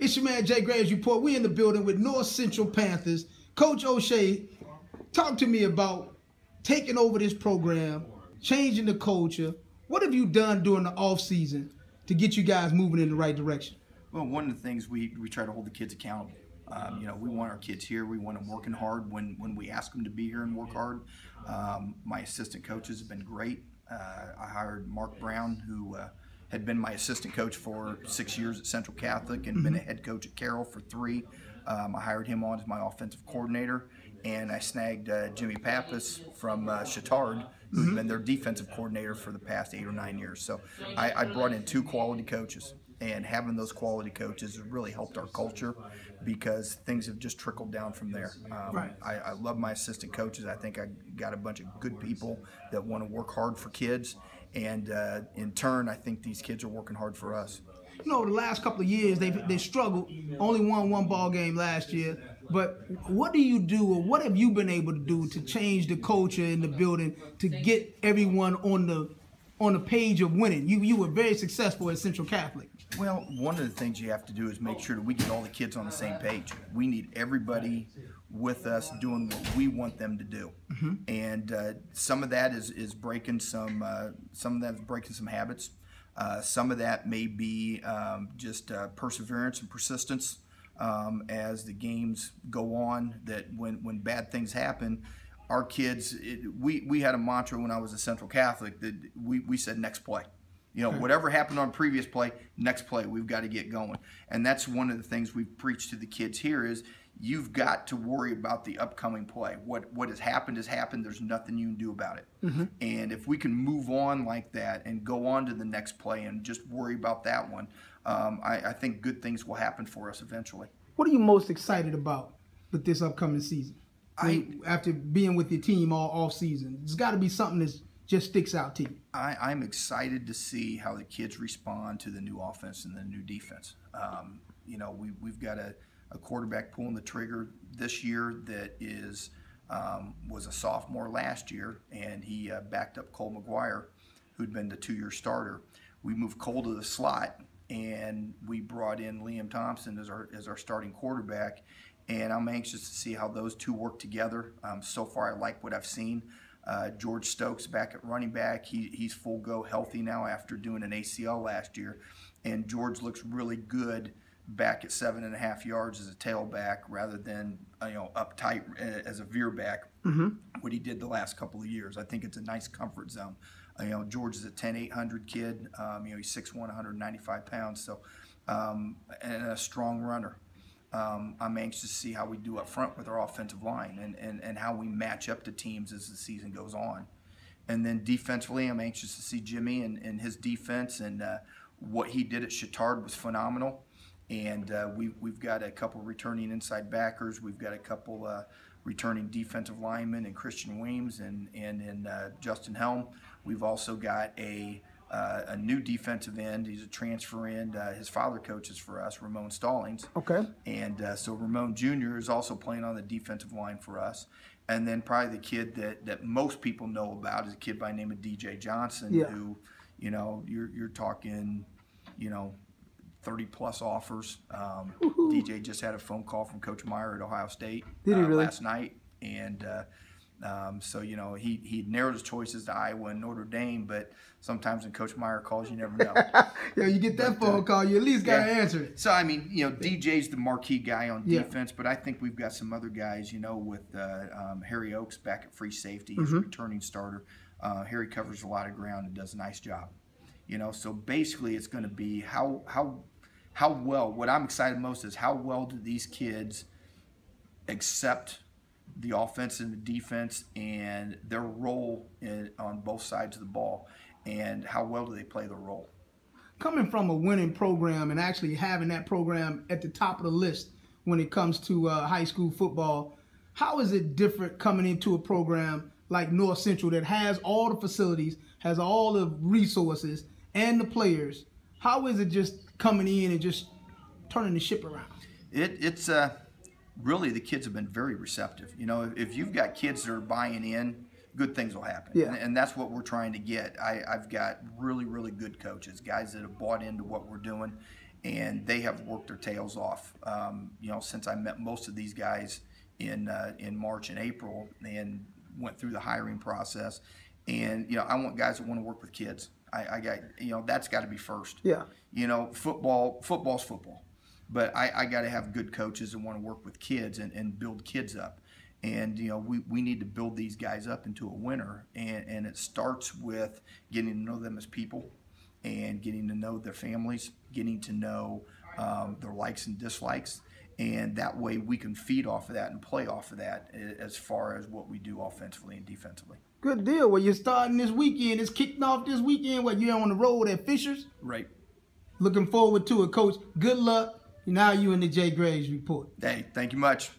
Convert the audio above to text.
It's your man Jay Graves Report. We in the building with North Central Panthers. Coach O'Shea, talk to me about taking over this program, changing the culture. What have you done during the off season to get you guys moving in the right direction? Well, one of the things we try to hold the kids accountable. We want our kids here. We want them working hard when we ask them to be here and work hard. My assistant coaches have been great. I hired Mark Brown, who had been my assistant coach for 6 years at Central Catholic and been a head coach at Carroll for 3. I hired him on as my offensive coordinator, and I snagged Jimmy Pappas from Chittard, who's been their defensive coordinator for the past 8 or 9 years. So I brought in 2 quality coaches, and having those quality coaches has really helped our culture because things have just trickled down from there. I love my assistant coaches. I think I got a bunch of good people that want to work hard for kids, and in turn, I think these kids are working hard for us. You know, the last couple of years, they struggled. Only won 1 ball game last year. But what do you do, or what have you been able to do to change the culture in the building to get everyone on the page of winning? You were very successful at Central Catholic. Well, one of the things you have to do is make sure that we get all the kids on the same page. We need everybody with us doing what we want them to do, and some of that is breaking some habits. Some of that may be just perseverance and persistence as the games go on. That when bad things happen, our kids, we had a mantra when I was at Central Catholic that we said next play. You know, whatever happened on previous play, next play, we've got to get going. And that's one of the things we've preached to the kids here is you've got to worry about the upcoming play. What has happened has happened. There's nothing you can do about it. And if we can move on like that and go on to the next play and just worry about that one, I think good things will happen for us eventually. What are you most excited about with this upcoming season? After being with your team all off season, there's got to be something that just sticks out to you. I'm excited to see how the kids respond to the new offense and the new defense. We've got a quarterback pulling the trigger this year that was a sophomore last year, and he backed up Cole McGuire, who'd been the 2-year starter. We moved Cole to the slot, and we brought in Liam Thompson as our starting quarterback, and I'm anxious to see how those two work together. So far, I like what I've seen. George Stokes back at running back. He's full go, healthy now after doing an ACL last year, and George looks really good back at 7.5 yards as a tailback rather than up tight as a veer back. What he did the last couple of years, I think it's a nice comfort zone. George is a 10-800 kid. He's 6'1", 195 pounds, so and a strong runner. I'm anxious to see how we do up front with our offensive line and how we match up to teams as the season goes on. And then defensively, I'm anxious to see Jimmy and his defense, and what he did at Chittard was phenomenal. And we've got a couple returning inside backers. We've got a couple returning defensive linemen in Christian Weems and in Justin Helm. We've also got a new defensive end. He's a transfer end. His father coaches for us, Ramon Stallings. Okay. And so Ramon Jr. is also playing on the defensive line for us. And then probably the kid that most people know about is a kid by the name of DJ Johnson, who, you're talking, 30-plus offers. DJ just had a phone call from Coach Meyer at Ohio State last night. And so, he narrowed his choices to Iowa and Notre Dame, but sometimes when Coach Meyer calls, you never know. You get that phone call, you at least got to answer it. So, DJ's the marquee guy on defense, but I think we've got some other guys, with Harry Oakes back at free safety. He's a returning starter. Harry covers a lot of ground and does a nice job. So basically it's going to be how well, what I'm excited most is how well do these kids accept the offense and the defense and their role on both sides of the ball, and how well do they play the role. Coming from a winning program and actually having that program at the top of the list when it comes to high school football, how is it different coming into a program like North Central that has all the facilities, has all the resources and the players? How is it just coming in and just turning the ship around? It's really, the kids have been very receptive. If you've got kids that are buying in, good things will happen. Yeah. And that's what we're trying to get. I've got really, really good coaches, guys that have bought into what we're doing. and they have worked their tails off. Since I met most of these guys in March and April, and went through the hiring process, and I want guys that want to work with kids. I got that's got to be first. Yeah. Football's football, but I got to have good coaches that want to work with kids and build kids up. And we need to build these guys up into a winner, and it starts with getting to know them as people, and getting to know their families, getting to know their likes and dislikes, and that way we can feed off of that and play off of that as far as what we do offensively and defensively. Good deal. Well, you're starting this weekend. It's kicking off this weekend. What, you're on the road at Fishers? Right. Looking forward to it, Coach. Good luck. Now you in the Jay Graves Report. Hey, thank you much.